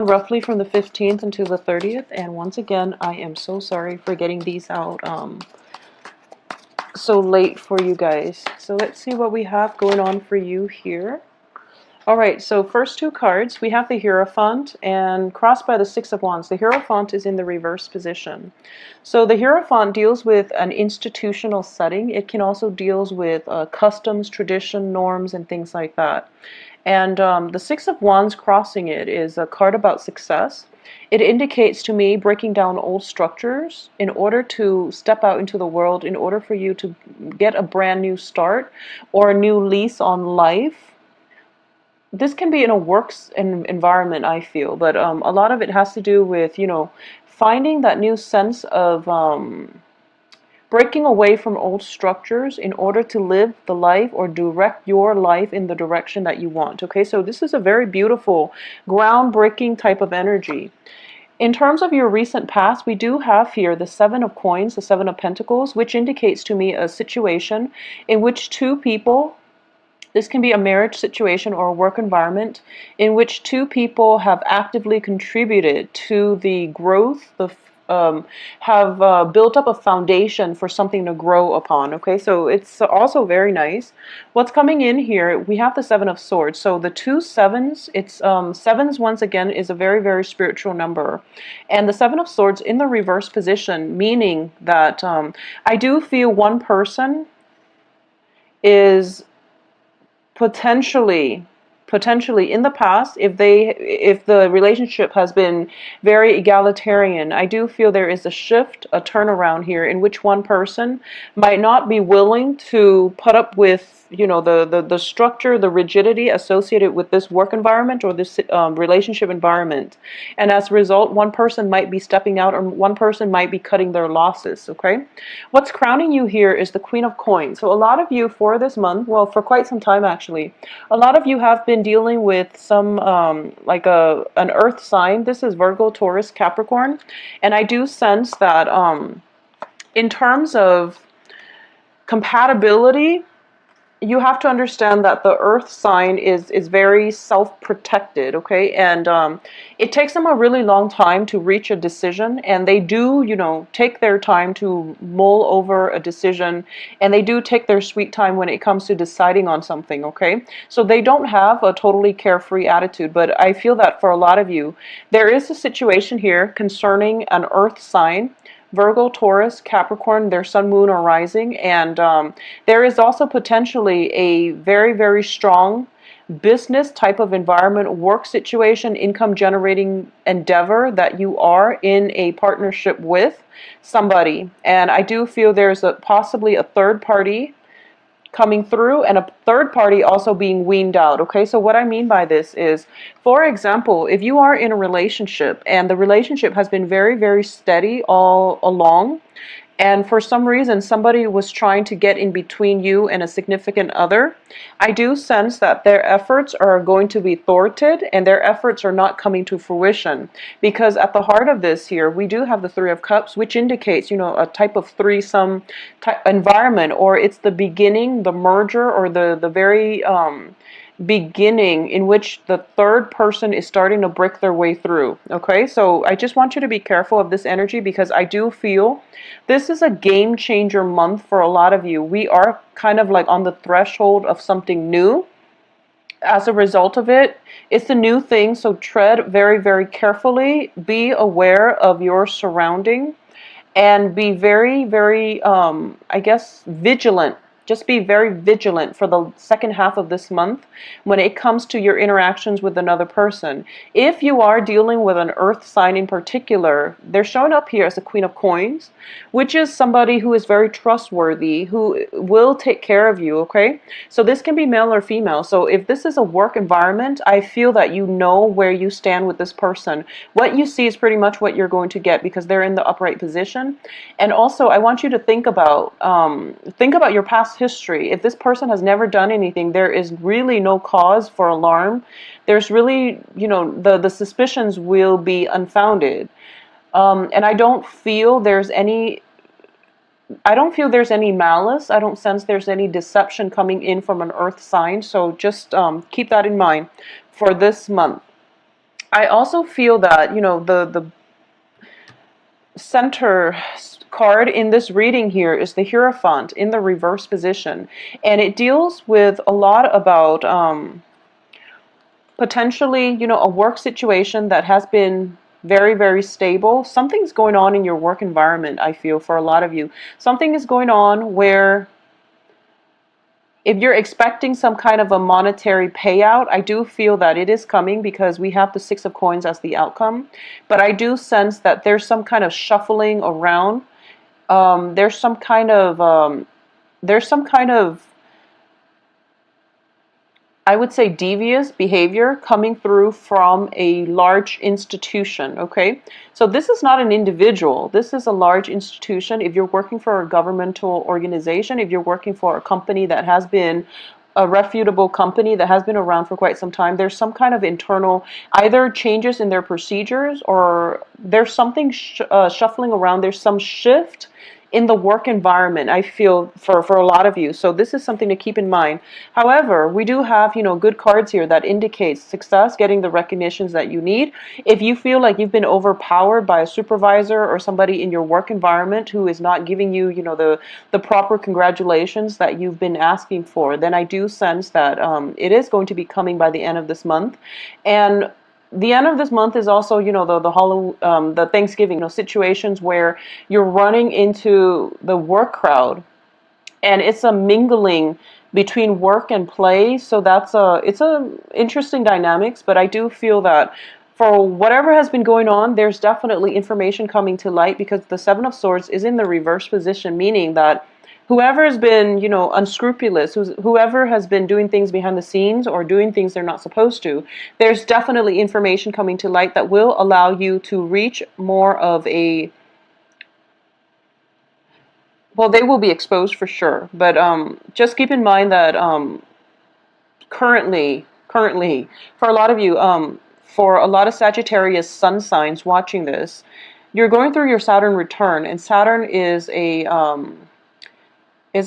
roughly from the 15th until the 30th. And once again, I am so sorry for getting these out so late for you guys. So let's see what we have going on for you here. All right, so first two cards, we have the Hierophant and crossed by the Six of Wands. The Hierophant is in the reverse position. So the Hierophant deals with an institutional setting. It can also deals with customs, tradition, norms, and things like that. And the Six of Wands crossing it is a card about success. It indicates to me breaking down old structures in order to step out into the world, in order for you to get a brand new start or a new lease on life. This can be in a works environment, I feel, but a lot of it has to do with, finding that new sense of breaking away from old structures in order to live the life or direct your life in the direction that you want. Okay, so this is a very beautiful, groundbreaking type of energy. In terms of your recent past, we do have here the Seven of Coins, the Seven of Pentacles, which indicates to me a situation in which two people, this can be a marriage situation or a work environment, in which two people have actively contributed to the growth, have built up a foundation for something to grow upon. Okay, so it's also very nice. What's coming in here, we have the Seven of Swords. So the two sevens, it's sevens once again is a very, very spiritual number. And the Seven of Swords in the reverse position, meaning that I do feel one person is potentially in the past, if the relationship has been very egalitarian, I do feel there is a shift, a turnaround here in which one person might not be willing to put up with the structure, the rigidity associated with this work environment or this relationship environment, and as a result one person might be stepping out or one person might be cutting their losses. Okay, what's crowning you here is the Queen of Coins. So a lot of you for this month, well, for quite some time actually, a lot of you have been dealing with some like an earth sign. This is Virgo, Taurus, Capricorn, and I do sense that in terms of compatibility, you have to understand that the earth sign is very self-protected, okay? And it takes them a really long time to reach a decision, and they do, take their time to mull over a decision, and they do take their sweet time when it comes to deciding on something, okay? So they don't have a totally carefree attitude, but I feel that for a lot of you, there is a situation here concerning an earth sign, Virgo, Taurus, Capricorn, their sun, moon, or rising, and there is also potentially a very, very strong business type of environment, work situation, income generating endeavor that you are in a partnership with somebody. And I do feel there's possibly a third party coming through and a third party also being weaned out. Okay, so what I mean by this is, for example, if you are in a relationship and the relationship has been very, very steady all along, and for some reason somebody was trying to get in between you and a significant other, I do sense that their efforts are going to be thwarted and their efforts are not coming to fruition. Because at the heart of this here, we do have the Three of Cups, which indicates, a type of threesome type environment, or it's the beginning, the merger, or the very beginning in which the third person is starting to break their way through. Okay, so I just want you to be careful of this energy, because I do feel this is a game changer month for a lot of you. We are kind of like on the threshold of something new. As a result of it, it's a new thing, so tread very, very carefully. Be aware of your surrounding and be very, very, I guess, vigilant. Just be very vigilant for the second half of this month when it comes to your interactions with another person. If you are dealing with an earth sign in particular, they're showing up here as a Queen of Coins, which is somebody who is very trustworthy, who will take care of you, okay? So this can be male or female. So if this is a work environment, I feel that you know where you stand with this person. What you see is pretty much what you're going to get, because they're in the upright position. And also, I want you to think about your past history. If this person has never done anything, there is really no cause for alarm. There's really, the suspicions will be unfounded. And I don't feel there's any malice. I don't sense there's any deception coming in from an earth sign. So just keep that in mind for this month. I also feel that, the center card in this reading here is the Hierophant in the reverse position. And it deals with a lot about potentially, a work situation that has been very, very stable. Something's going on in your work environment, I feel, for a lot of you. Something is going on where if you're expecting some kind of a monetary payout, I do feel that it is coming because we have the Six of Coins as the outcome. But I do sense that there's some kind of shuffling around. There's some kind of I would say devious behavior coming through from a large institution, okay? So this is not an individual. This is a large institution. If you're working for a governmental organization, if you're working for a company that has been a reputable company that has been around for quite some time, there's some kind of internal either changes in their procedures or there's something shuffling around. There's some shift in the work environment, I feel, for a lot of you. So this is something to keep in mind. However, we do have, good cards here that indicates success, getting the recognitions that you need. If you feel like you've been overpowered by a supervisor or somebody in your work environment who is not giving you, the proper congratulations that you've been asking for, then I do sense that it is going to be coming by the end of this month. And the end of this month is also, the Thanksgiving, situations where you're running into the work crowd, and it's a mingling between work and play. So it's a interesting dynamics. But I do feel that for whatever has been going on, there's definitely information coming to light because the Seven of Swords is in the reverse position, meaning that whoever has been, unscrupulous, whoever has been doing things behind the scenes or doing things they're not supposed to, there's definitely information coming to light that will allow you to reach more of a, well, they will be exposed for sure. But just keep in mind that currently, for a lot of you, for a lot of Sagittarius sun signs watching this, you're going through your Saturn return, and Saturn is a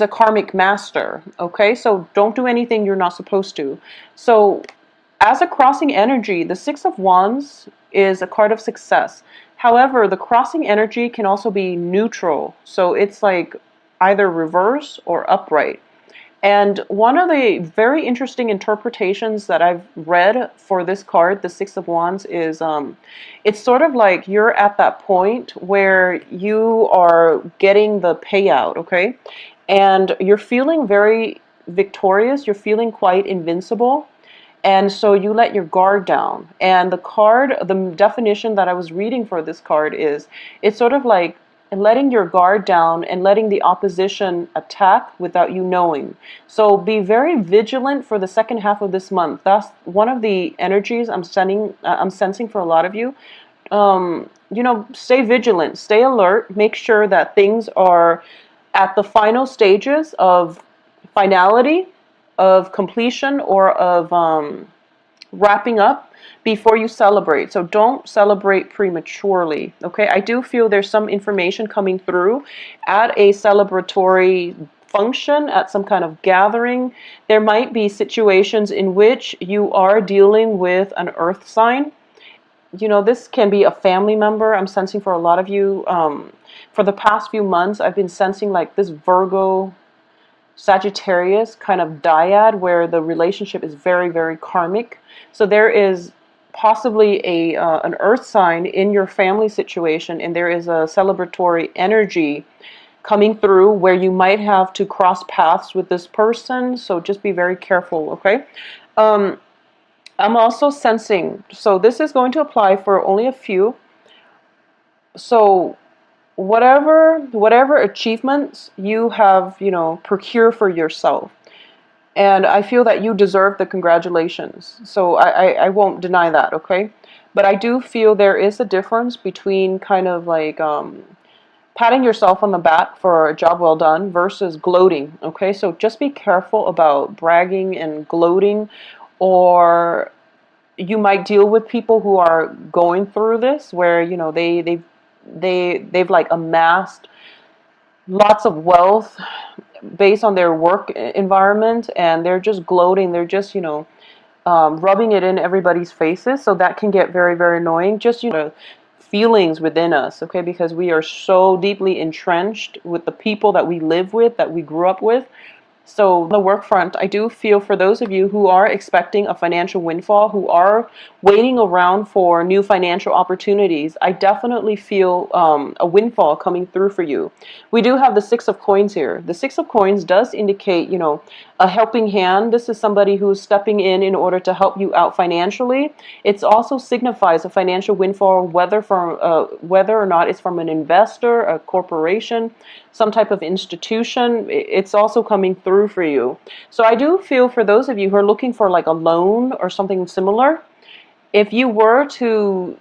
karmic master, okay? So don't do anything you're not supposed to. So as a crossing energy, the Six of Wands is a card of success. However, the crossing energy can also be neutral. So it's like either reverse or upright. And one of the very interesting interpretations that I've read for this card, the Six of Wands, is it's sort of like you're at that point where you are getting the payout, okay? And you're feeling very victorious. You're feeling quite invincible. And so you let your guard down. And the definition that I was reading for this card is, it's sort of like letting your guard down and letting the opposition attack without you knowing. So be very vigilant for the second half of this month. That's one of the energies I'm sensing for a lot of you. Stay vigilant, stay alert, make sure that things are at the final stages of finality, of completion, or of wrapping up before you celebrate. So don't celebrate prematurely, okay? I do feel there's some information coming through at a celebratory function, at some kind of gathering. There might be situations in which you are dealing with an earth sign. This can be a family member. I'm sensing for a lot of you, for the past few months, I've been sensing like this Virgo Sagittarius kind of dyad where the relationship is very, very karmic. So there is possibly an earth sign in your family situation, and there is a celebratory energy coming through where you might have to cross paths with this person. So just be very careful, okay? I'm also sensing, so this is going to apply for only a few. So whatever achievements you have, procure for yourself. And I feel that you deserve the congratulations. So I won't deny that, okay? But I do feel there is a difference between kind of like patting yourself on the back for a job well done versus gloating, okay? So just be careful about bragging and gloating, or you might deal with people who are going through this where, they've like amassed lots of wealth based on their work environment, and they're just gloating. They're just, rubbing it in everybody's faces. So that can get very, very annoying. Just, feelings within us, okay? Because we are so deeply entrenched with the people that we live with, that we grew up with. So the work front, I do feel for those of you who are expecting a financial windfall, who are waiting around for new financial opportunities, I definitely feel a windfall coming through for you. We do have the Six of Coins here. The Six of Coins does indicate, a helping hand. This is somebody who's stepping in order to help you out financially. It also signifies a financial windfall, whether or not it's from an investor, a corporation, some type of institution. It's also coming through for you. So I do feel for those of you who are looking for like a loan or something similar, if you were to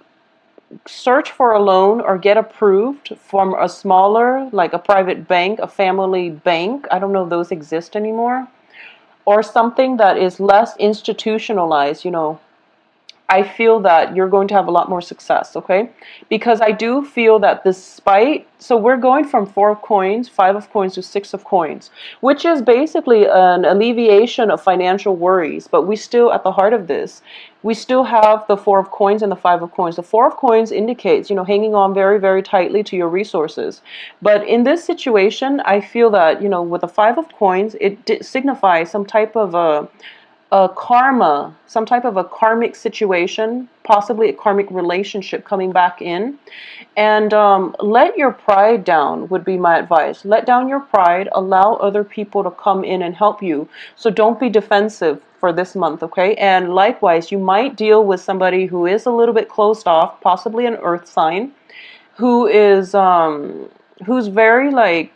search for a loan or get approved from a smaller, like a private bank, a family bank, I don't know if those exist anymore, or something that is less institutionalized, I feel that you're going to have a lot more success, okay? Because I do feel that so we're going from 4 of coins, 5 of coins to 6 of coins, which is basically an alleviation of financial worries. But we still, at the heart of this, we still have the 4 of coins and the 5 of coins. The 4 of coins indicates, hanging on very, very tightly to your resources. But in this situation, I feel that, with the 5 of coins, it signifies some type of a karma, some type of a karmic situation, possibly a karmic relationship coming back in. And let your pride down would be my advice. Let down your pride. Allow other people to come in and help you. So don't be defensive for this month, okay? And likewise, you might deal with somebody who is a little bit closed off, possibly an earth sign, who's very like,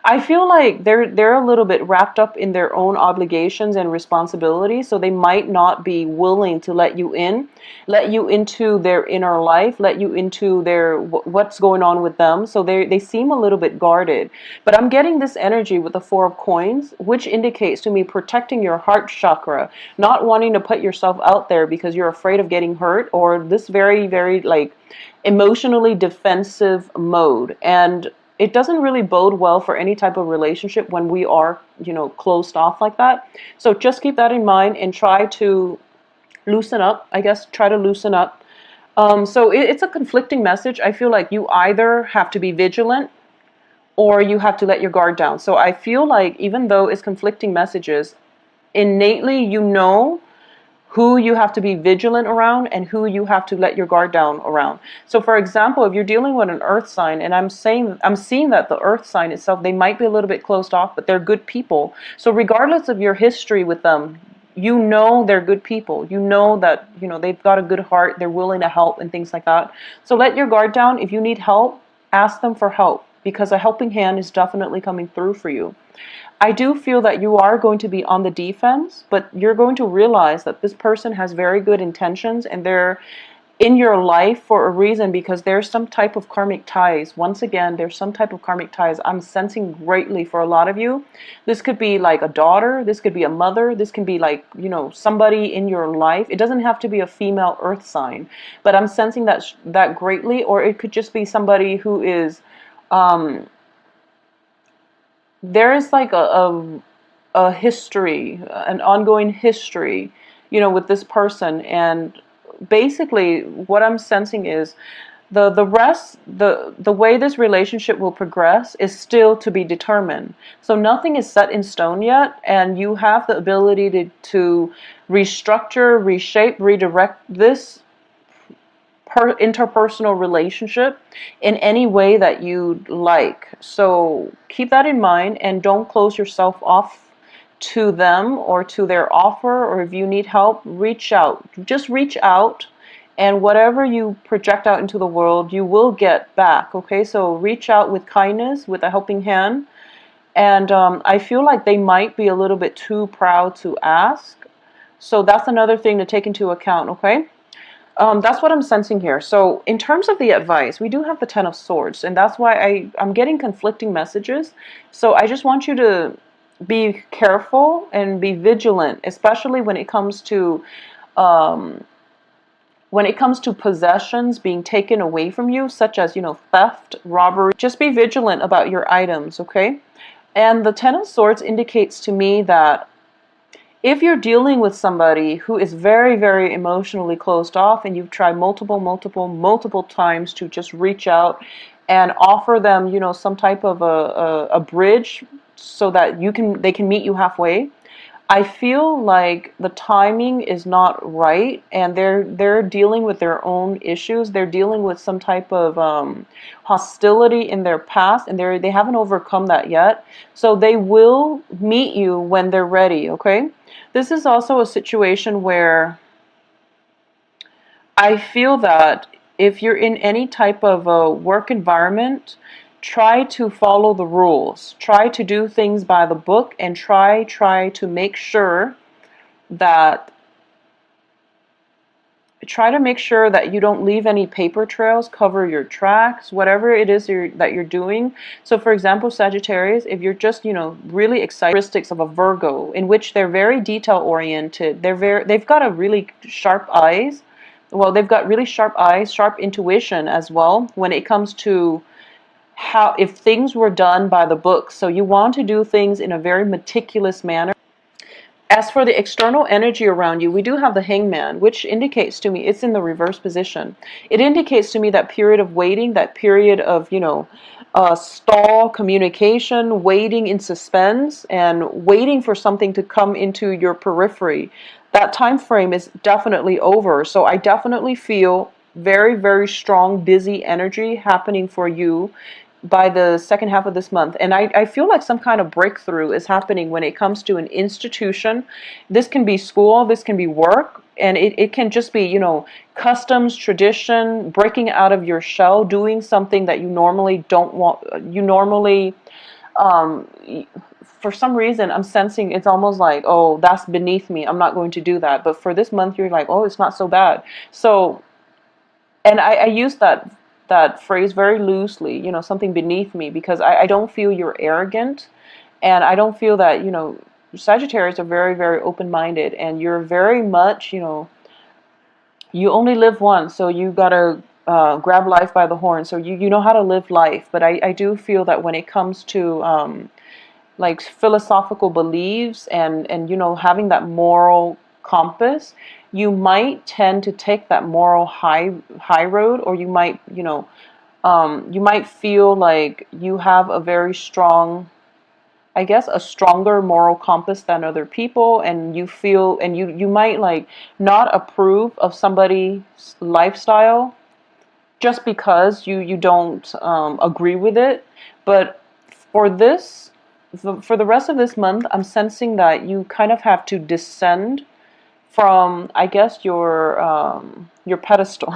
I feel like they're a little bit wrapped up in their own obligations and responsibilities, so they might not be willing to let you into their inner life, let you into their what's going on with them. So they seem a little bit guarded. But I'm getting this energy with the 4 of coins, which indicates to me protecting your heart chakra, not wanting to put yourself out there because you're afraid of getting hurt, or this very, very like emotionally defensive mode. And it doesn't really bode well for any type of relationship when we are, closed off like that. So just keep that in mind and try to loosen up, I guess, try to loosen up. So it's a conflicting message. I feel like you either have to be vigilant or you have to let your guard down. So I feel like even though it's conflicting messages, innately who you have to be vigilant around and who you have to let your guard down around. So for example, if you're dealing with an earth sign, and I'm seeing that the earth sign itself, they might be a little bit closed off, but they're good people. So regardless of your history with them, they're good people. That, they've got a good heart, they're willing to help and things like that. So let your guard down. If you need help, ask them for help, because a helping hand is definitely coming through for you. I do feel that you are going to be on the defense, but you're going to realize that this person has very good intentions and they're in your life for a reason, because there's some type of karmic ties. Once again, there's some type of karmic ties I'm sensing greatly for a lot of you. This could be like a daughter, this could be a mother, this can be like, somebody in your life. It doesn't have to be a female earth sign, but I'm sensing that greatly. Or it could just be somebody who is there is like a history, an ongoing history, with this person. And basically what I'm sensing is the way this relationship will progress is still to be determined. So nothing is set in stone yet, and you have the ability to restructure, reshape, redirect this interpersonal relationship in any way that you'd like. So keep that in mind and don't close yourself off to them or to their offer. Or if you need help, reach out. Just reach out, and whatever you project out into the world, you will get back. Okay, so reach out with kindness, with a helping hand. And I feel like they might be a little bit too proud to ask. So that's another thing to take into account, okay? That's what I'm sensing here. So in terms of the advice, we do have the Ten of Swords, and that's why I'm getting conflicting messages. So I just want you to be careful and be vigilant, especially when it comes to possessions being taken away from you, such as, theft, robbery. Just be vigilant about your items, okay? And the Ten of Swords indicates to me that if you're dealing with somebody who is very, very emotionally closed off, and you've tried multiple times to just reach out and offer them, you know, some type of a bridge so that they can meet you halfway, I feel like the timing is not right, and they're dealing with their own issues. They're dealing with some type of hostility in their past, and they haven't overcome that yet. So they will meet you when they're ready, okay? This is also a situation where I feel that if you're in any type of a work environment, try to follow the rules. Try to do things by the book, and try to make sure that you don't leave any paper trails, cover your tracks, whatever it is that you're doing. So for example, Sagittarius, if you're just, you know, really excited, characteristics of a Virgo, in which they're very detail oriented, they've got a really sharp eyes. Well, they've got really sharp eyes, sharp intuition as well when it comes to how, if things were done by the book. So you want to do things in a very meticulous manner. As for the external energy around you, we do have the Hangman, which indicates to me, it's in the reverse position. It indicates to me that period of waiting, that period of, you know, stall communication, waiting in suspense, and waiting for something to come into your periphery. That time frame is definitely over. So I definitely feel very, very strong, busy energy happening for you by the second half of this month. And I feel like some kind of breakthrough is happening when it comes to an institution. This can be school, this can be work, and it can just be, you know, customs, tradition, breaking out of your shell, doing something that you normally don't want. You normally, for some reason, I'm sensing it's almost like, oh, that's beneath me, I'm not going to do that. But for this month, you're like, oh, it's not so bad. So, and I use that phrase very loosely, you know, something beneath me, because I don't feel you're arrogant, and I don't feel that, you know, Sagittarius are very, very open-minded, and you're very much, you know, you only live once, so you gotta grab life by the horn. So you know how to live life. But I do feel that when it comes to like philosophical beliefs and you know, having that moral compass, you might tend to take that moral high road, or you might, you know, you might feel like you have a very strong, I guess, a stronger moral compass than other people, and you feel, and you might like not approve of somebody's lifestyle just because you don't agree with it. But for this, for the rest of this month, I'm sensing that you kind of have to descend from, I guess, your pedestal.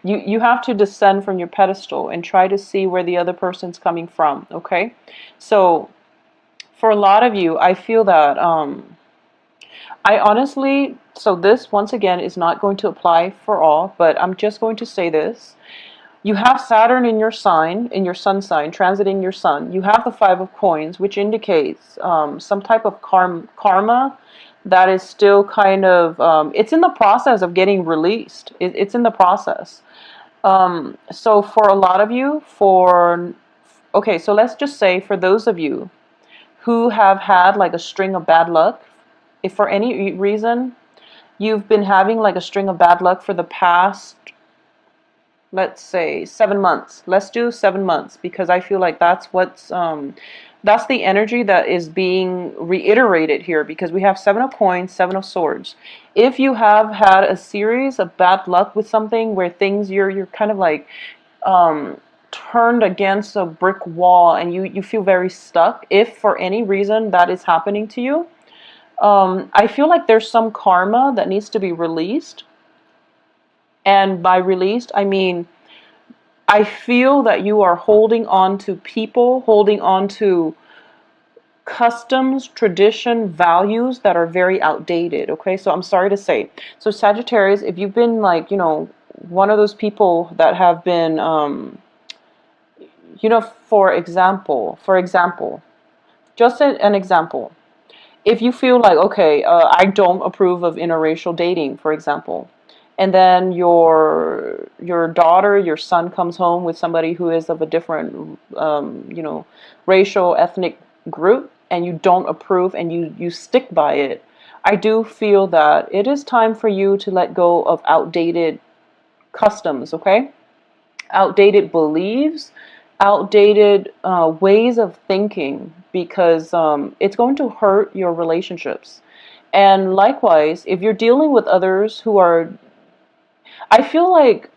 You have to descend from your pedestal and try to see where the other person's coming from. Okay, so for a lot of you, I feel that I honestly, so this once again is not going to apply for all, but I'm just going to say this. You have Saturn in your sign, in your sun sign, transiting your sun. You have the Five of Coins, which indicates some type of karma that is still kind of, it's in the process of getting released. It's in the process. So for a lot of you, okay, so let's just say for those of you who have had like a string of bad luck, if for any reason you've been having like a string of bad luck for the past, let's say 7 months. Let's do 7 months, because I feel like that's that's the energy that is being reiterated here, because we have Seven of Coins, Seven of Swords. If you have had a series of bad luck with something where things you're kind of like turned against a brick wall, and you feel very stuck, if for any reason that is happening to you, I feel like there's some karma that needs to be released. And by released, I mean, I feel that you are holding on to people, holding on to customs, tradition, values that are very outdated. Okay, so I'm sorry to say. So Sagittarius, if you've been like, you know, one of those people that have been, you know, for example, just an example. If you feel like, okay, I don't approve of interracial dating, for example, and then your daughter, your son comes home with somebody who is of a different, you know, racial, ethnic group, and you don't approve, and you stick by it, I do feel that it is time for you to let go of outdated customs, okay? Outdated beliefs, outdated ways of thinking, because it's going to hurt your relationships. And likewise, if you're dealing with others who are, I feel like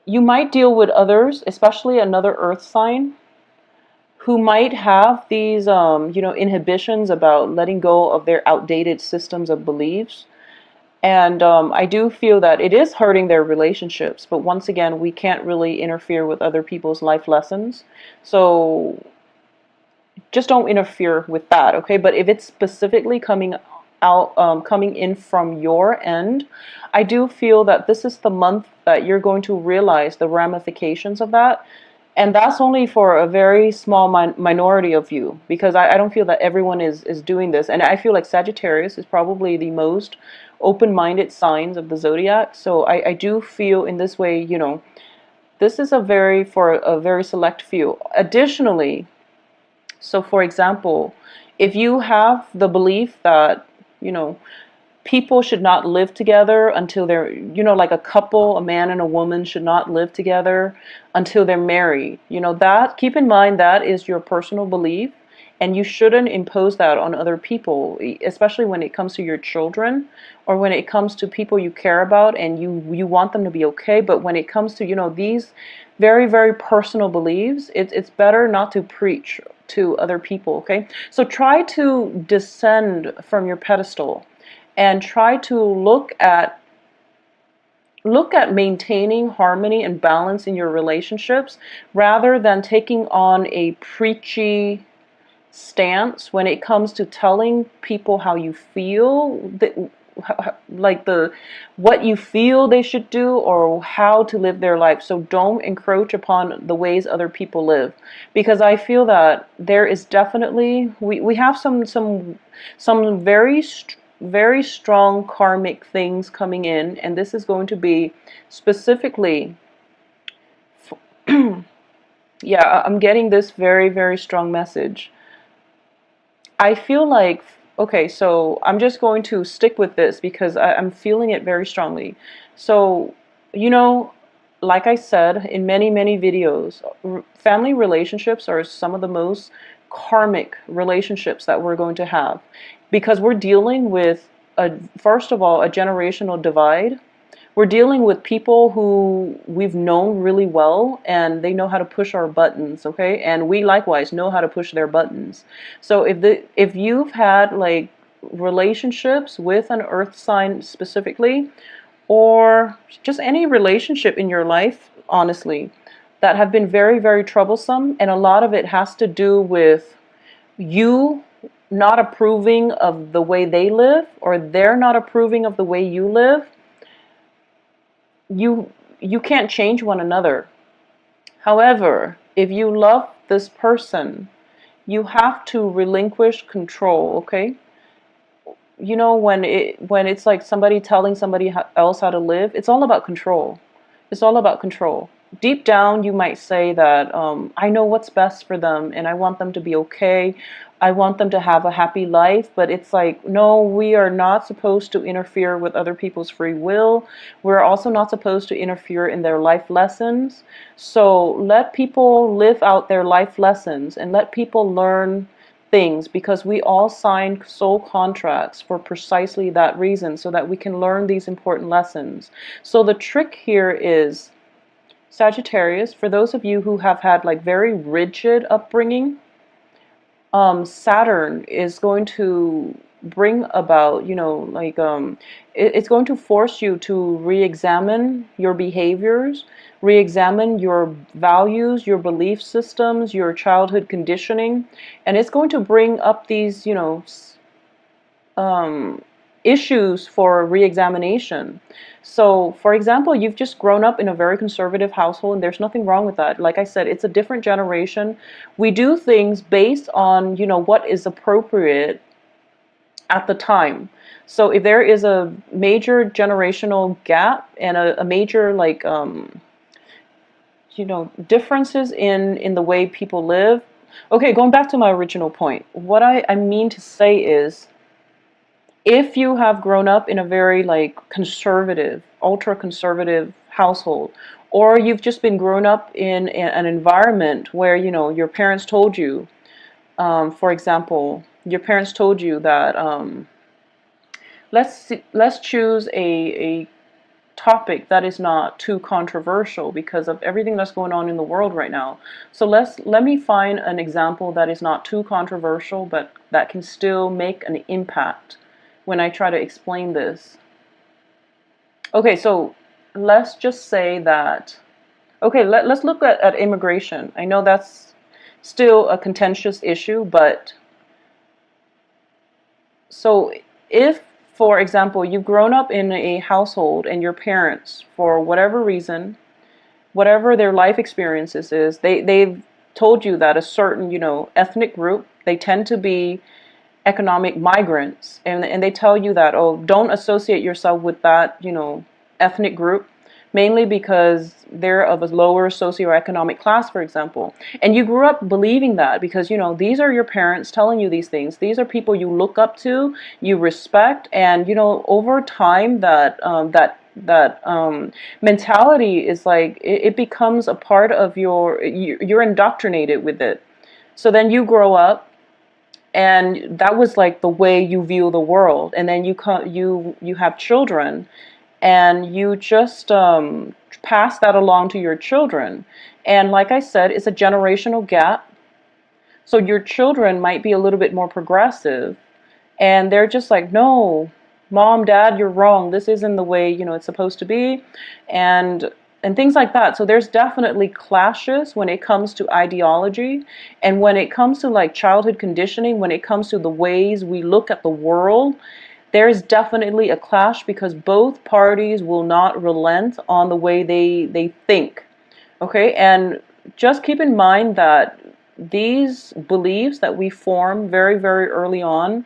you might deal with others, especially another earth sign, who might have these, inhibitions about letting go of their outdated systems of beliefs. And I do feel that it is hurting their relationships. But once again, we can't really interfere with other people's life lessons. So just don't interfere with that, okay? But if it's specifically coming in from your end, I do feel that this is the month that you're going to realize the ramifications of that. And that's only for a very small minority of you, because I don't feel that everyone is doing this. And I feel like Sagittarius is probably the most open-minded signs of the zodiac. So I do feel in this way, this is for a very select few. Additionally, so for example, if you have the belief that, people should not live together until they're, like a couple, a man and a woman should not live together until they're married. That, keep in mind, that is your personal belief, and you shouldn't impose that on other people, especially when it comes to your children or when it comes to people you care about and you want them to be okay. But when it comes to, these very, very personal beliefs, it's better not to preach to other people, okay? So try to descend from your pedestal and try to look at maintaining harmony and balance in your relationships, rather than taking on a preachy stance when it comes to telling people how you feel, like what you feel they should do or how to live their life. So don't encroach upon the ways other people live, because I feel that there is definitely, we have some very strong karmic things coming in, and this is going to be specifically yeah, I'm getting this very, very strong message. I feel like, okay, so I'm just going to stick with this because I'm feeling it very strongly. So, like I said in many, many videos, family relationships are some of the most karmic relationships that we're going to have, because we're dealing with, first of all, a generational divide. We're dealing with people who we've known really well, and they know how to push our buttons, okay? And we likewise know how to push their buttons. So if you've had like relationships with an earth sign specifically, or just any relationship in your life, honestly, that have been very, very troublesome, and a lot of it has to do with you not approving of the way they live, or they're not approving of the way you live, you can't change one another. However, if you love this person, you have to relinquish control, okay? When it's like somebody telling somebody else how to live, it's all about control. It's all about control. Deep down, you might say that I know what's best for them and I want them to be okay. I want them to have a happy life. But it's like, no, we are not supposed to interfere with other people's free will. We're also not supposed to interfere in their life lessons. So let people live out their life lessons and let people learn things, because we all sign soul contracts for precisely that reason, so that we can learn these important lessons. So the trick here is, Sagittarius, for those of you who have had like very rigid upbringing, Saturn is going to bring about, it's going to force you to re-examine your behaviors, re-examine your values, your belief systems, your childhood conditioning, and it's going to bring up these, issues for re-examination. So, for example, you've just grown up in a very conservative household, and there's nothing wrong with that. Like I said, it's a different generation. We do things based on, what is appropriate at the time. So if there is a major generational gap and a major, differences in the way people live. Okay, going back to my original point, what I mean to say is, If you have grown up in a very like conservative, ultra conservative household, or you've just been grown up in an environment where, you know, your parents told you, for example, your parents told you that let's choose a topic that is not too controversial because of everything that's going on in the world right now. So let me find an example that is not too controversial, but that can still make an impact when I try to explain this. Okay, so let's just say that, okay, let's look at immigration. I know that's still a contentious issue, but so if, for example, you've grown up in a household and your parents, for whatever reason, whatever their life experiences is, they've told you that a certain, you know, ethnic group, they tend to be economic migrants, and they tell you that, oh, don't associate yourself with that, you know, ethnic group, mainly because they're of a lower socioeconomic class, for example. And you grew up believing that because, you know, these are your parents telling you these things. These are people you look up to, you respect, and, you know, over time that mentality is like it becomes a part of you're indoctrinated with it. So then you grow up, and that was like the way you view the world, and then you have children, and you just pass that along to your children. And like I said, it's a generational gap. So your children might be a little bit more progressive, and they're just like, no, mom, dad, you're wrong, this isn't the way, you know, it's supposed to be, and things like that. So there's definitely clashes when it comes to ideology, and when it comes to like childhood conditioning, when it comes to the ways we look at the world. There's definitely a clash because both parties will not relent on the way they think. Okay, and just keep in mind that these beliefs that we form very, very early on,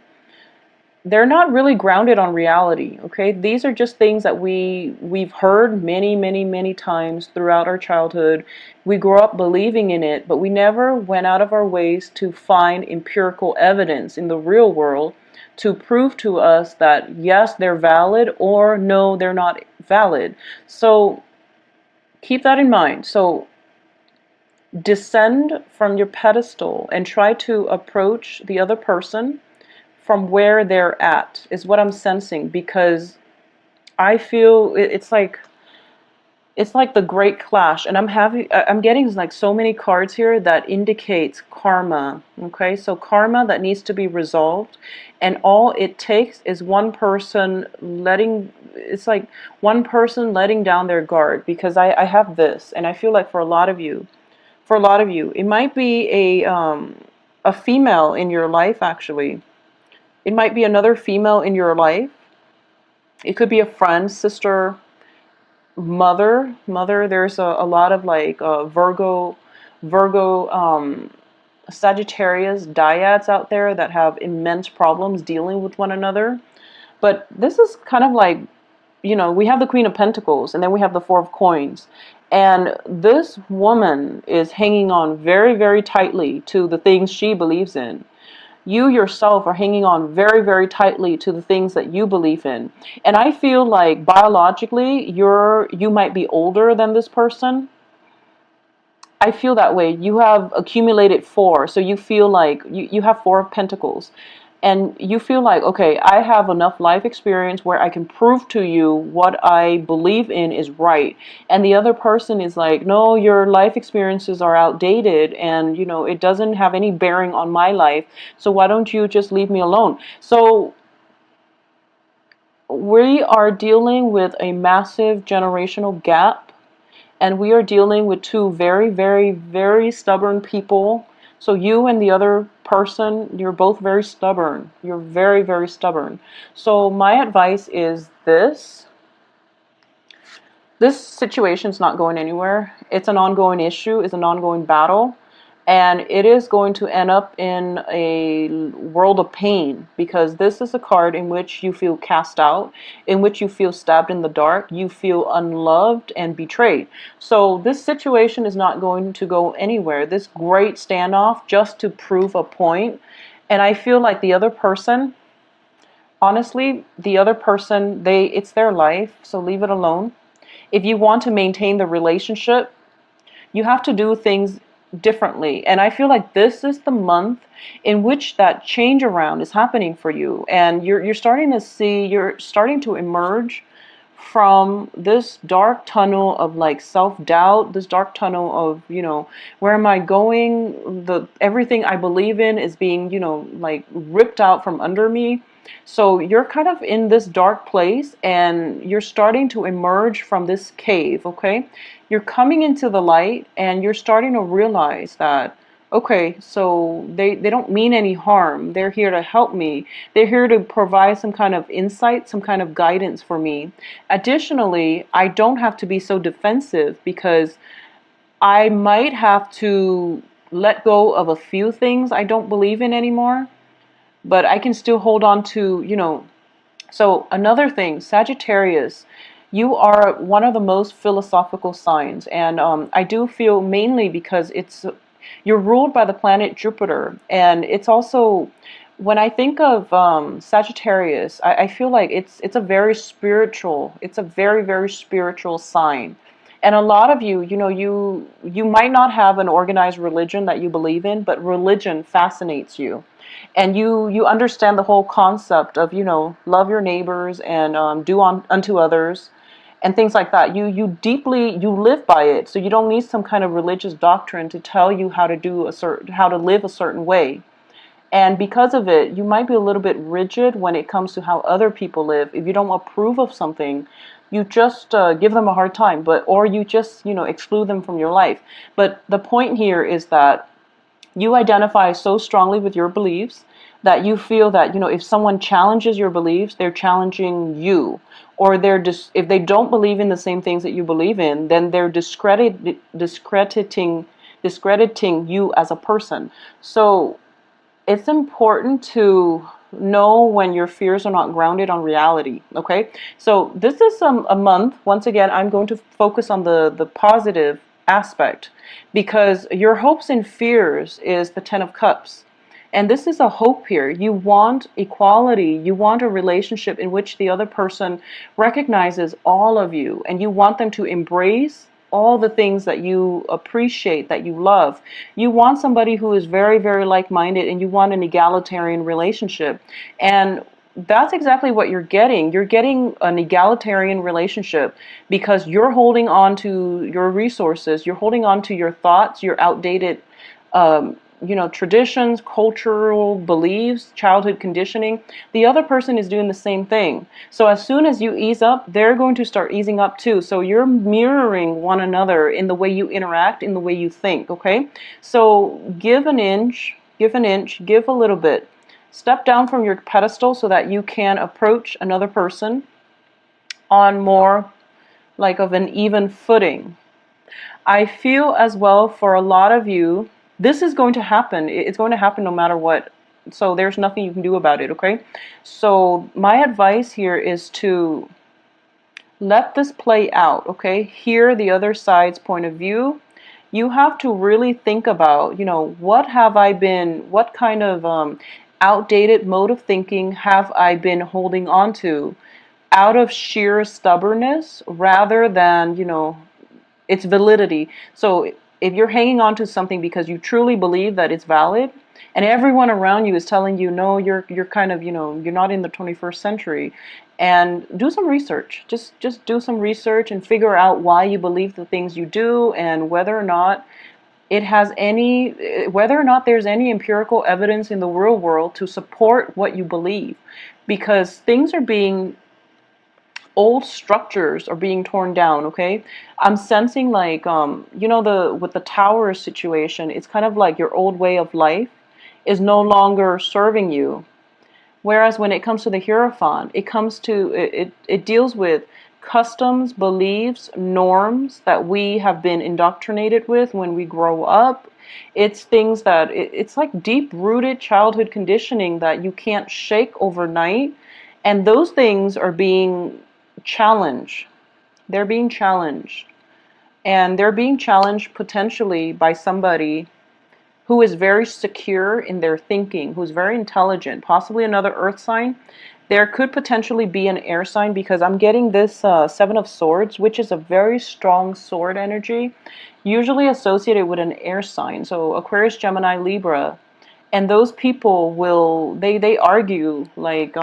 they're not really grounded on reality. Okay, these are just things that we've heard many, many, many times throughout our childhood. We grew up believing in it, but we never went out of our ways to find empirical evidence in the real world to prove to us that yes, they're valid, or no, they're not valid. So keep that in mind. So descend from your pedestal and try to approach the other person from where they're at, is what I'm sensing, because I feel it's like the great clash, and I'm getting like so many cards here that indicates karma. Okay, so karma that needs to be resolved, and all it takes is one person letting, it's like one person letting down their guard, because I have this, and I feel like for a lot of you, it might be a female in your life. Actually, it might be another female in your life. It could be a friend, sister, mother. There's a lot of like Virgo, Sagittarius dyads out there that have immense problems dealing with one another. But this is kind of like, you know, we have the Queen of Pentacles, and then we have the Four of Coins. And this woman is hanging on very, very tightly to the things she believes in. You yourself are hanging on very, very tightly to the things that you believe in. And I feel like biologically, you might be older than this person. I feel that way. You have accumulated four, so you feel like you have Four of Pentacles. And you feel like, okay, I have enough life experience where I can prove to you what I believe in is right. And the other person is like, no, your life experiences are outdated, and, you know, it doesn't have any bearing on my life. So why don't you just leave me alone? So we are dealing with a massive generational gap, and we are dealing with two very, very, very stubborn people. So you and the other person, you're both very stubborn. You're very, very stubborn. So my advice is this situation's not going anywhere. It's an ongoing issue, it's an ongoing battle, and it is going to end up in a world of pain, because this is a card in which you feel cast out, in which you feel stabbed in the dark, you feel unloved and betrayed. So this situation is not going to go anywhere. This great standoff just to prove a point, and I feel like the other person, Honestly, the other person, it's their life, so leave it alone. If you want to maintain the relationship, you have to do things differently. And I feel like this is the month in which that change around is happening for you. And you're starting to see, you're starting to emerge from this dark tunnel of like self-doubt, this dark tunnel of, where am I going? The everything I believe in is being, like ripped out from under me. So you're kind of in this dark place and you're starting to emerge from this cave, okay? You're coming into the light and you're starting to realize that, okay, so they don't mean any harm. They're here to help me. They're here to provide some kind of insight, some kind of guidance for me. Additionally, I don't have to be so defensive because I might have to let go of a few things I don't believe in anymore, but I can still hold on to, So another thing, Sagittarius, you are one of the most philosophical signs, and I do feel mainly because you're ruled by the planet Jupiter, and it's also when I think of Sagittarius, I feel like it's a very spiritual, it's a very very spiritual sign. And a lot of you, you might not have an organized religion that you believe in, but religion fascinates you, and you understand the whole concept of love your neighbors and do unto others and things like that. You live by it, so you don't need some kind of religious doctrine to tell you how to live a certain way. And because of it, you might be a little bit rigid when it comes to how other people live. If you don't approve of something, you just give them a hard time, or you just exclude them from your life. But the point here is that you identify so strongly with your beliefs that you feel that if someone challenges your beliefs, they're challenging you, or if they don't believe in the same things that you believe in, then they're discrediting you as a person. So it's important to know when your fears are not grounded on reality. Okay, so this is a month, once again, I'm going to focus on the positive aspect, because your hopes and fears is the 10 of Cups, and this is a hope here. You want equality, you want a relationship in which the other person recognizes all of you, and you want them to embrace all the things that you appreciate, that you love. You want somebody who is very, very like-minded, and you want an egalitarian relationship. And that's exactly what you're getting. You're getting an egalitarian relationship because you're holding on to your resources, you're holding on to your thoughts, your outdated traditions, cultural beliefs, childhood conditioning. The other person is doing the same thing. So as soon as you ease up, they're going to start easing up too. So you're mirroring one another in the way you interact, in the way you think, okay? So give an inch, give a little bit. Step down from your pedestal so that you can approach another person on more like of an even footing. I feel as well for a lot of you, this is going to happen. It's going to happen no matter what. So there's nothing you can do about it, okay? So my advice here is to let this play out, okay? Hear the other side's point of view. You have to really think about, what kind of outdated mode of thinking have I been holding on to out of sheer stubbornness rather than, its validity. So if you're hanging on to something because you truly believe that it's valid, and everyone around you is telling you, no, you're kind of, you're not in the 21st century, and do some research. Just do some research and figure out why you believe the things you do, and whether or not there's any empirical evidence in the real world to support what you believe, because old structures are being torn down, okay? I'm sensing like, with the tower situation, it's kind of like your old way of life is no longer serving you. Whereas when it comes to the Hierophant, it deals with customs, beliefs, norms that we have been indoctrinated with when we grow up. It's things that, it's like deep-rooted childhood conditioning that you can't shake overnight. And those things are being challenged. They're being challenged. And they're being challenged potentially by somebody who is very secure in their thinking, who's very intelligent, possibly another earth sign. There could potentially be an air sign because I'm getting this Seven of Swords, which is a very strong sword energy, usually associated with an air sign. So Aquarius, Gemini, Libra. And those people will, they argue like,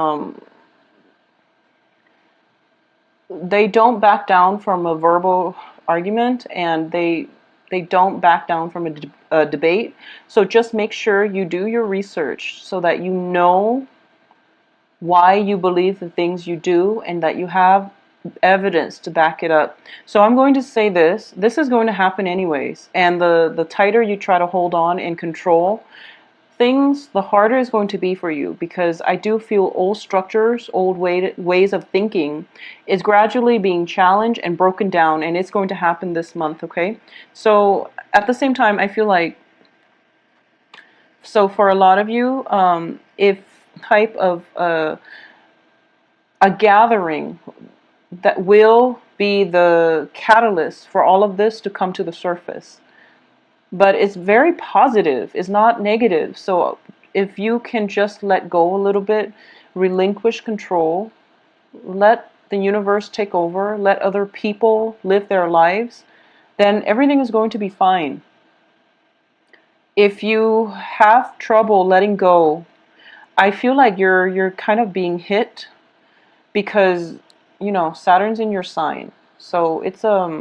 they don't back down from a verbal argument, and they don't back down from a debate. So just make sure you do your research so that you know why you believe the things you do and that you have evidence to back it up. So I'm going to say this is going to happen anyways, and the tighter you try to hold on and control things, the harder it's going to be for you, because I do feel old structures, old ways of thinking is gradually being challenged and broken down, and it's going to happen this month, okay? So at the same time, I feel like, so for a lot of you, if type of a gathering that will be the catalyst for all of this to come to the surface. But it's very positive, it's not negative. So if you can just let go a little bit, relinquish control, let the universe take over, let other people live their lives, then everything is going to be fine. If you have trouble letting go, I feel like you're kind of being hit because, you know, Saturn's in your sign. So it's a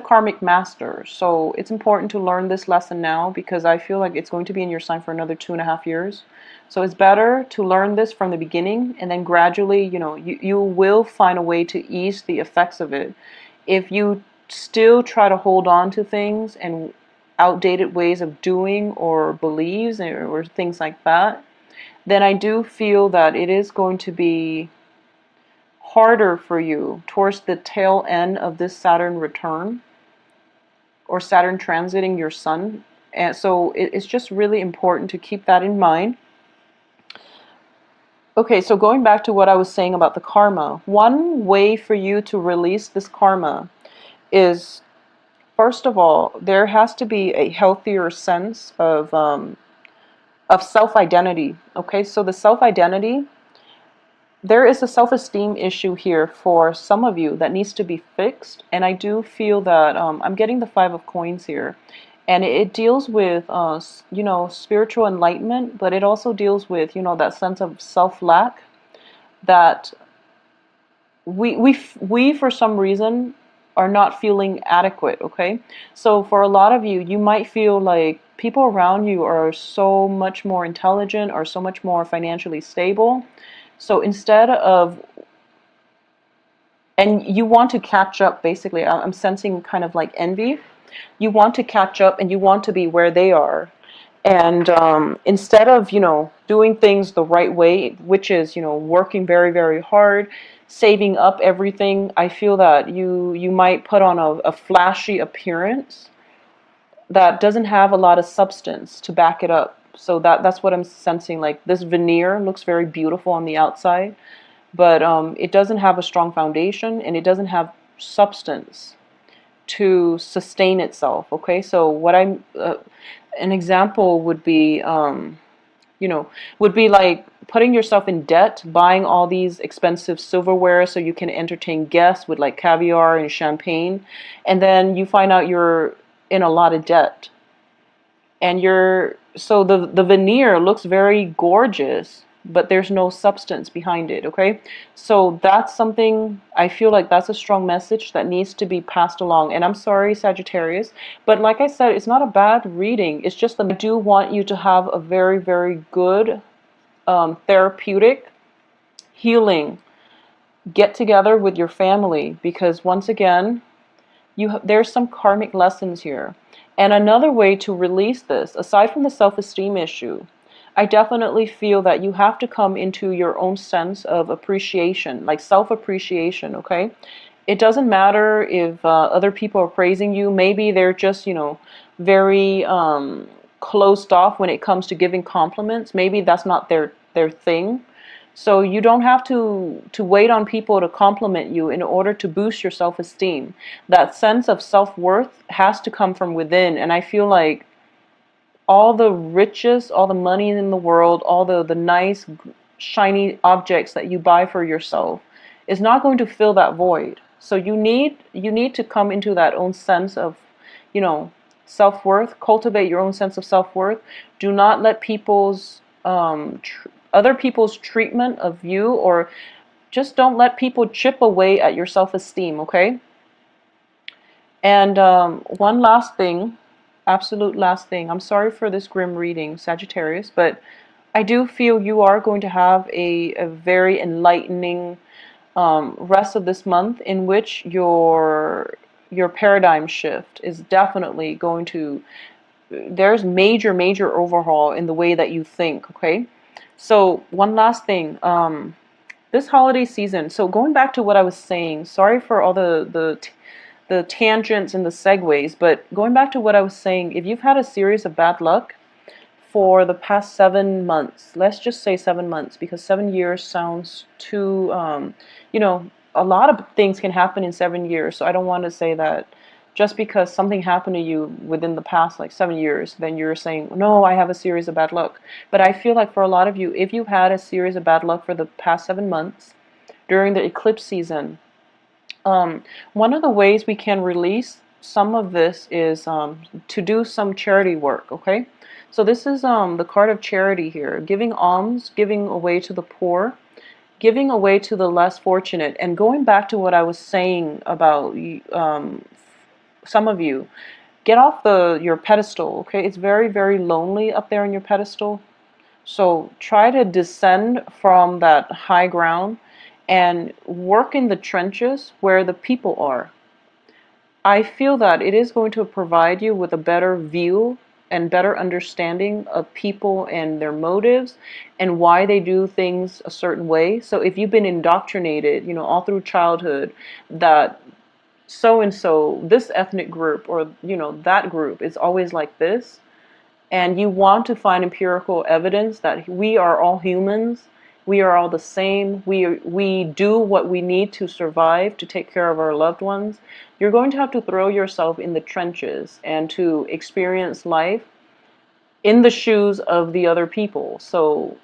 karmic master. So it's important to learn this lesson now, because I feel like it's going to be in your sign for another 2.5 years. So it's better to learn this from the beginning, and then gradually, you know, you will find a way to ease the effects of it. If you still try to hold on to things and outdated ways of doing or beliefs or things like that, then I do feel that it is going to be harder for you towards the tail end of this Saturn return, or Saturn transiting your sun. And so it's just really important to keep that in mind. Okay, so going back to what I was saying about the karma, one way for you to release this karma is, first of all, there has to be a healthier sense of self-identity. Okay, so the self-identity, there is a self-esteem issue here for some of you that needs to be fixed. And I do feel that I'm getting the Five of Coins here. And it deals with, you know, spiritual enlightenment, but it also deals with, you know, that sense of self-lack that we for some reason are not feeling adequate, okay? So for a lot of you, you might feel like people around you are so much more intelligent or so much more financially stable. So instead of, and you want to catch up, basically, I'm sensing kind of like envy. You want to catch up and you want to be where they are. And instead of, you know, doing things the right way, which is, you know, working very, very hard, saving up everything, I feel that you might put on a flashy appearance that doesn't have a lot of substance to back it up. So that's what I'm sensing. Like, this veneer looks very beautiful on the outside, but it doesn't have a strong foundation, and it doesn't have substance to sustain itself. Okay, so what I'm an example would be, you know, would be like putting yourself in debt, buying all these expensive silverware so you can entertain guests with like caviar and champagne, and then you find out you're in a lot of debt. And so the veneer looks very gorgeous, but there's no substance behind it, okay? So that's something, I feel like that's a strong message that needs to be passed along. And I'm sorry, Sagittarius, but like I said, it's not a bad reading. It's just that I do want you to have a very, very good therapeutic healing get together with your family, because once again, there's some karmic lessons here. And another way to release this, aside from the self-esteem issue, I definitely feel that you have to come into your own sense of appreciation, like self-appreciation, okay? It doesn't matter if other people are praising you. Maybe they're just, you know, very closed off when it comes to giving compliments. Maybe that's not their thing. So you don't have to wait on people to compliment you in order to boost your self-esteem. That sense of self-worth has to come from within. And I feel like all the riches, all the money in the world, all the nice shiny objects that you buy for yourself is not going to fill that void. So you need to come into that own sense of, self-worth. Cultivate your own sense of self-worth. Do not let other people's treatment of you, or just don't let people chip away at your self-esteem, okay? And one last thing, absolute last thing. I'm sorry for this grim reading, Sagittarius, but I do feel you are going to have a very enlightening rest of this month, in which your paradigm shift is definitely going to, there's major overhaul in the way that you think, okay? So one last thing, this holiday season, so going back to what I was saying, sorry for all the tangents and the segues, but going back to what I was saying, if you've had a series of bad luck for the past 7 months, let's just say 7 months, because 7 years sounds too, a lot of things can happen in 7 years. So I don't want to say that just because something happened to you within the past like 7 years, then you're saying, no, I have a series of bad luck. But I feel like for a lot of you, if you've had a series of bad luck for the past 7 months during the eclipse season, one of the ways we can release some of this is to do some charity work, okay? So this is the card of charity here. Giving alms, giving away to the poor, giving away to the less fortunate. And going back to what I was saying about some of you, get off your pedestal, okay? It's very lonely up there on your pedestal. So try to descend from that high ground and work in the trenches where the people are. I feel that it is going to provide you with a better view and better understanding of people and their motives and why they do things a certain way. So if you've been indoctrinated, all through childhood, that so-and-so, this ethnic group, or, that group is always like this, and you want to find empirical evidence that we are all humans, we are all the same, we do what we need to survive, to take care of our loved ones, you're going to have to throw yourself in the trenches and to experience life in the shoes of the other people. So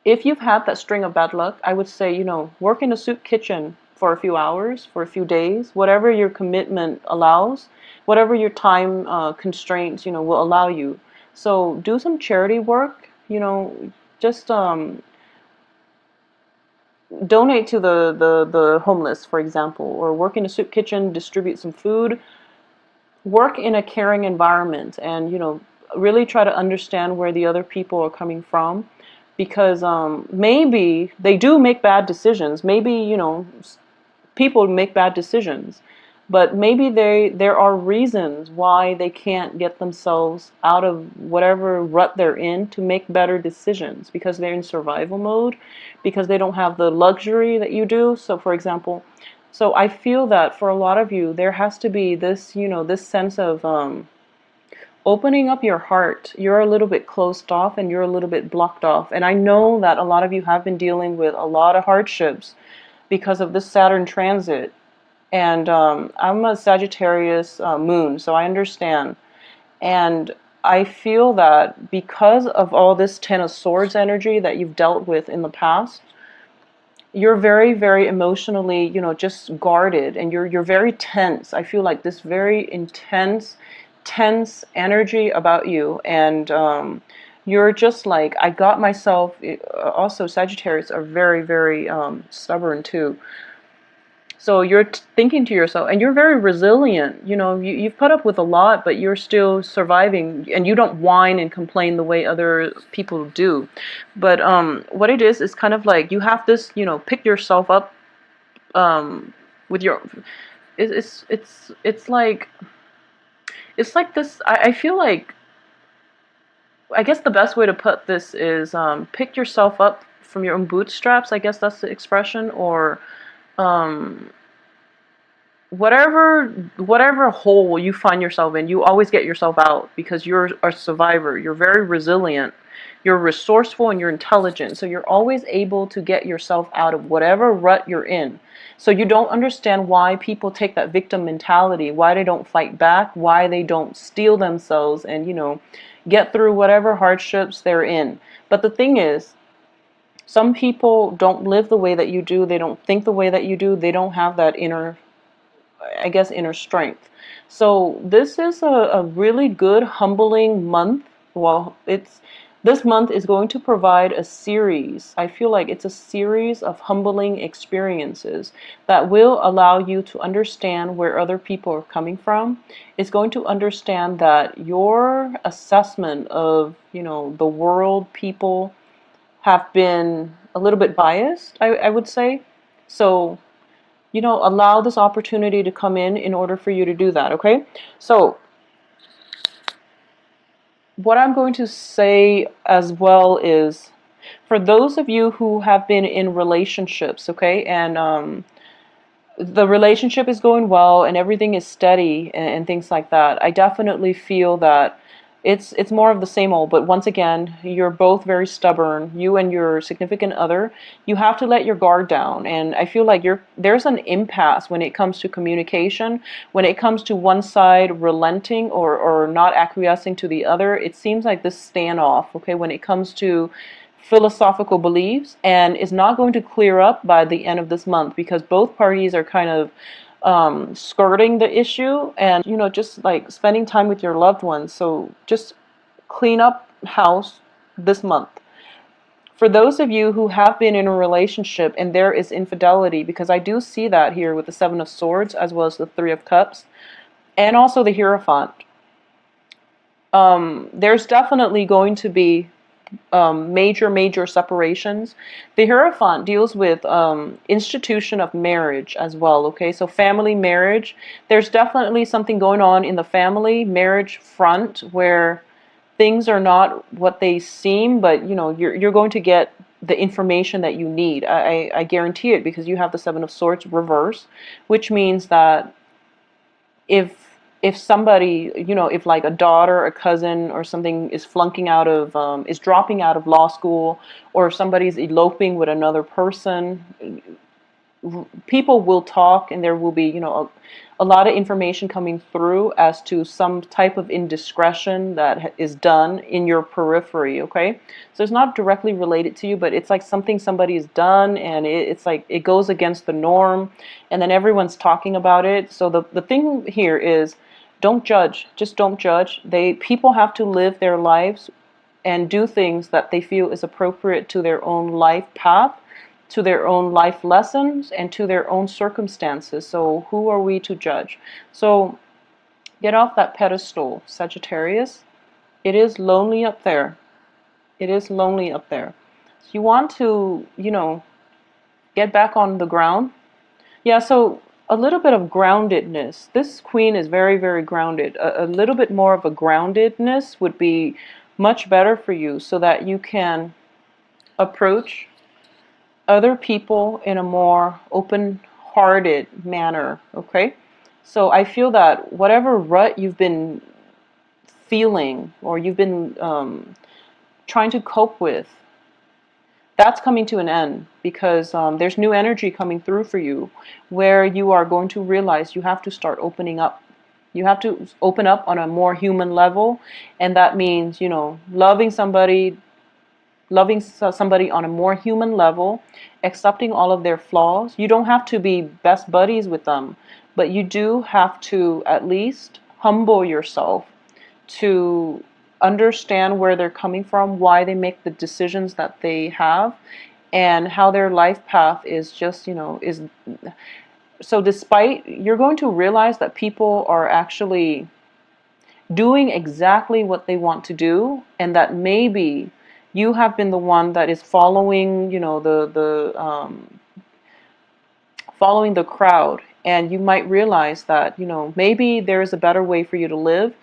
if you've had that string of bad luck, I would say, work in a soup kitchen for a few hours, for a few days, whatever your commitment allows, whatever your time constraints, will allow you. So do some charity work, just donate to the homeless, for example, or work in a soup kitchen, distribute some food, work in a caring environment, and, really try to understand where the other people are coming from, because maybe they do make bad decisions. Maybe, people make bad decisions, but maybe there are reasons why they can't get themselves out of whatever rut they're in to make better decisions, because they're in survival mode, because they don't have the luxury that you do. So for example, so I feel that for a lot of you, there has to be this, this sense of opening up your heart. You're a little bit closed off and you're a little bit blocked off. And I know that a lot of you have been dealing with a lot of hardships because of this Saturn transit. And I'm a Sagittarius moon, so I understand. And I feel that because of all this Ten of Swords energy that you've dealt with in the past, you're very emotionally, just guarded, and you're very tense. I feel like this very intense, tense energy about you, and you're just like, I got myself. Also, Sagittarius are very stubborn too. So you're thinking to yourself, and you're very resilient. You've put up with a lot, but you're still surviving, and you don't whine and complain the way other people do. But what it is kind of like you have this, pick yourself up with your. It's like this. I feel like, I guess the best way to put this is pick yourself up from your own bootstraps. I guess that's the expression, or whatever hole you find yourself in, you always get yourself out, because you're a survivor. You're very resilient, you're resourceful, and you're intelligent. So you're always able to get yourself out of whatever rut you're in. So you don't understand why people take that victim mentality, why they don't fight back, why they don't steel themselves and, get through whatever hardships they're in. But the thing is, Some people don't live the way that you do. They don't think the way that you do. They don't have that inner, I guess, inner strength. So this is a really good, humbling month. Well, this month is going to provide a series. I feel like it's a series of humbling experiences that will allow you to understand where other people are coming from. It's going to understand that your assessment of, the world, people, have been a little bit biased, I would say. So, allow this opportunity to come in order for you to do that, okay? So, what I'm going to say as well is, for those of you who have been in relationships, okay, and the relationship is going well and everything is steady and things like that, I definitely feel that it's more of the same old. But once again, you're both very stubborn, you and your significant other. You have to let your guard down, and I feel like there's an impasse when it comes to communication, when it comes to one side relenting or not acquiescing to the other. It seems like this standoff, okay, when it comes to philosophical beliefs, and is not going to clear up by the end of this month, because both parties are kind of skirting the issue, and just like spending time with your loved ones. So just clean up house this month. For those of you who have been in a relationship and there is infidelity, because I do see that here with the Seven of Swords as well as the Three of Cups and also the Hierophant, there's definitely going to be major separations. The Hierophant deals with institution of marriage as well, okay? So family, marriage. There's definitely something going on in the family marriage front where things are not what they seem, but you're going to get the information that you need. I guarantee it, because you have the Seven of Swords reverse, which means that if somebody, if like a daughter, a cousin, or something is flunking out of, is dropping out of law school, or if somebody's eloping with another person, people will talk, and there will be, a lot of information coming through as to some type of indiscretion that is done in your periphery, okay? So it's not directly related to you, but it's like something somebody's done, and it's like it goes against the norm, and then everyone's talking about it. So the thing here is, don't judge. Just don't judge. People have to live their lives and do things that they feel is appropriate to their own life path, to their own life lessons, and to their own circumstances. So who are we to judge? So get off that pedestal, Sagittarius. It is lonely up there. It is lonely up there. So you want to, get back on the ground. Yeah, so a little bit of groundedness. This queen is very grounded. A little bit more of a groundedness would be much better for you, so that you can approach other people in a more open-hearted manner, okay? So I feel that whatever rut you've been feeling, or you've been trying to cope with, that's coming to an end, because there's new energy coming through for you, where you are going to realize you have to start opening up. You have to open up on a more human level, and that means, loving somebody on a more human level, accepting all of their flaws. You don't have to be best buddies with them, but you do have to at least humble yourself to understand where they're coming from, why they make the decisions that they have, and how their life path is just, is. So despite, you're going to realize that people are actually doing exactly what they want to do, and that maybe you have been the one that is following, following the crowd, and you might realize that, maybe there is a better way for you to live.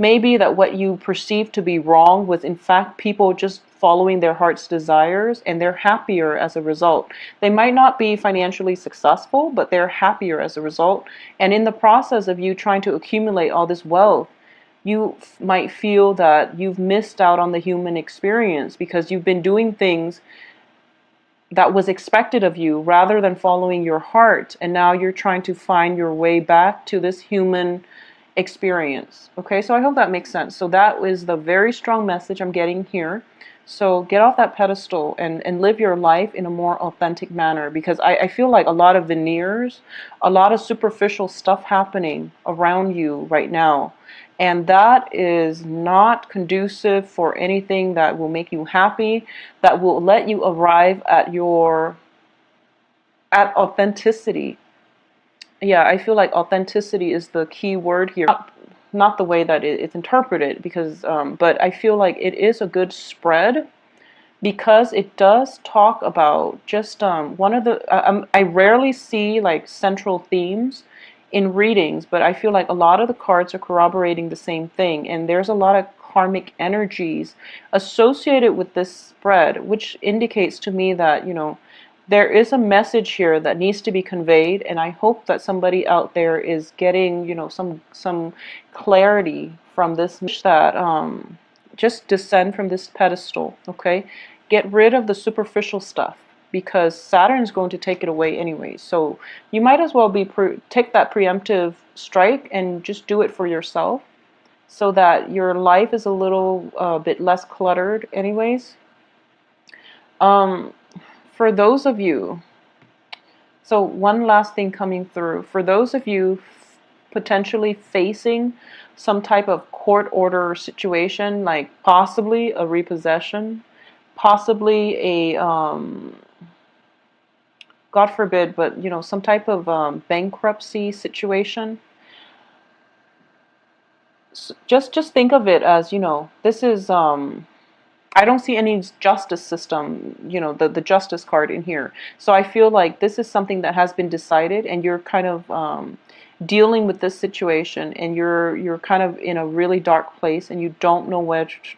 Maybe that what you perceive to be wrong was in fact people just following their heart's desires, and they're happier as a result. They might not be financially successful, but they're happier as a result. And in the process of you trying to accumulate all this wealth, you might feel that you've missed out on the human experience, because you've been doing things that was expected of you rather than following your heart, and now you're trying to find your way back to this human experience. Okay, so I hope that makes sense. So that is the very strong message I'm getting here. So get off that pedestal and live your life in a more authentic manner, because I feel like a lot of veneers, a lot of superficial stuff happening around you right now. And that is not conducive for anything that will make you happy, that will let you arrive at authenticity. Yeah, I feel like authenticity is the key word here. Not the way that it's interpreted, because but I feel like it is a good spread, because it does talk about just one of the I rarely see like central themes in readings, but I feel like a lot of the cards are corroborating the same thing, and there's a lot of karmic energies associated with this spread, which indicates to me that, you know, there is a message here that needs to be conveyed, and I hope that somebody out there is getting, you know, some clarity from this, that just descend from this pedestal, okay? Get rid of the superficial stuff, because Saturn's going to take it away anyway. So you might as well take that preemptive strike and just do it for yourself, so that your life is a little bit less cluttered anyways. For those of you, so one last thing coming through, for those of you potentially facing some type of court order situation, like possibly a repossession, possibly a God forbid, but you know, some type of bankruptcy situation. So just think of it as, you know, this is I don't see any justice system, you know, the justice card in here. So I feel like this is something that has been decided, and you're kind of dealing with this situation, and you're kind of in a really dark place, and you don't know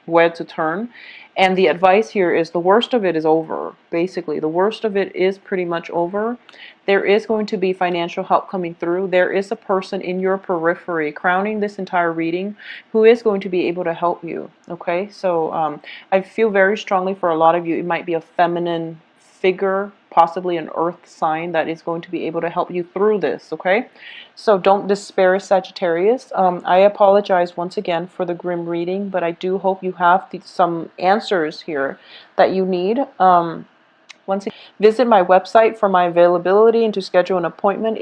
where to turn. And the advice here is the worst of it is over. Basically, the worst of it is pretty much over. There is going to be financial help coming through. There is a person in your periphery crowning this entire reading who is going to be able to help you. Okay, so I feel very strongly for a lot of you, it might be a feminine figure, possibly an earth sign, that is going to be able to help you through this, okay? So don't despair, Sagittarius. I apologize once again for the grim reading, but I do hope you have some answers here that you need. Once again, visit my website for my availability and to schedule an appointment.